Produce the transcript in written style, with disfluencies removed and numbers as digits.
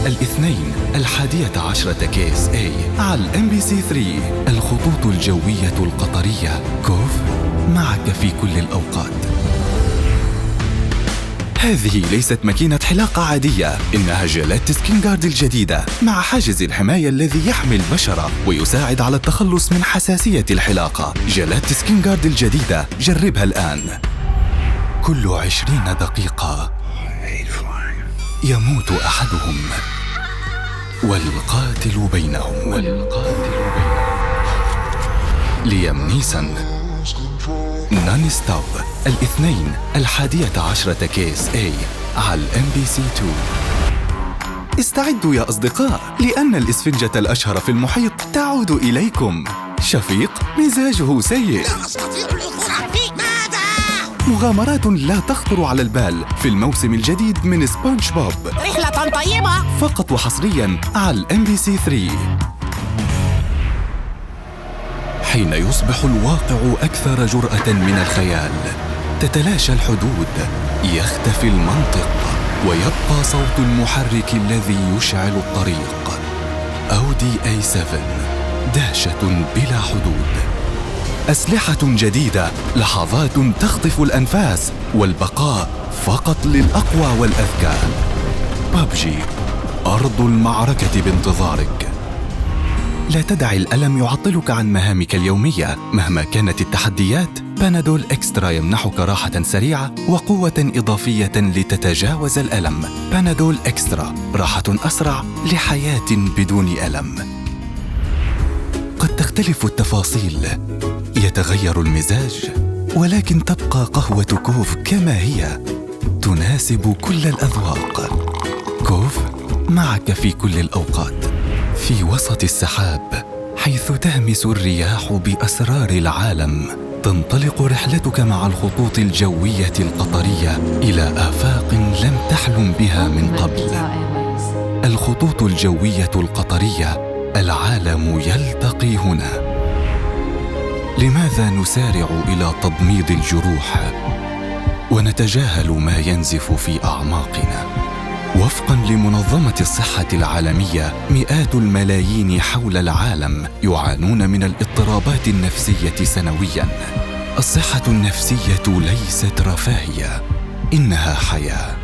الاثنين 11 KSA على MBC3. الخطوط الجوية القطرية، كوف معك في كل الأوقات. هذه ليست ماكينة حلاقة عادية، إنها جيلات سكين جارد الجديدة مع حاجز الحماية الذي يحمي البشرة ويساعد على التخلص من حساسية الحلاقة. جيلات سكين جارد الجديدة، جربها الآن. كل 20 دقيقة يموت أحدهم والقاتل بينهم. ليام نيسون، نون ستوب، الاثنين 11 KSA على MBC2. استعدوا يا أصدقاء، لأن الإسفنجة الأشهر في المحيط تعود إليكم. شفيق مزاجه سيء. لا أستطيع العثور فيه. ماذا؟ مغامرات لا تخطر على البال في الموسم الجديد من سبونج بوب، رحلة طيبة. فقط وحصرياً على MBC3. حين يصبح الواقع أكثر جرأة من الخيال، تتلاشى الحدود، يختفي المنطق، ويبقى صوت المحرك الذي يشعل الطريق. أودي A7، دهشة بلا حدود. أسلحة جديدة، لحظات تخطف الأنفاس، والبقاء فقط للأقوى والأذكى. بابجي، أرض المعركة بانتظارك. لا تدع الألم يعطلك عن مهامك اليومية. مهما كانت التحديات، بانادول إكسترا يمنحك راحة سريعة وقوة إضافية لتتجاوز الألم. بانادول إكسترا، راحة أسرع لحياة بدون ألم. قد تختلف التفاصيل، يتغير المزاج، ولكن تبقى قهوة كوف كما هي، تناسب كل الأذواق. كوف معك في كل الأوقات. في وسط السحاب، حيث تهمس الرياح بأسرار العالم، تنطلق رحلتك مع الخطوط الجوية القطرية إلى آفاق لم تحلم بها من قبل. الخطوط الجوية القطرية، العالم يلتقي هنا. لماذا نسارع إلى تضميد الجروح ونتجاهل ما ينزف في أعماقنا؟ وفقاً لمنظمة الصحة العالمية، مئات الملايين حول العالم يعانون من الاضطرابات النفسية سنوياً. الصحة النفسية ليست رفاهية، إنها حياة.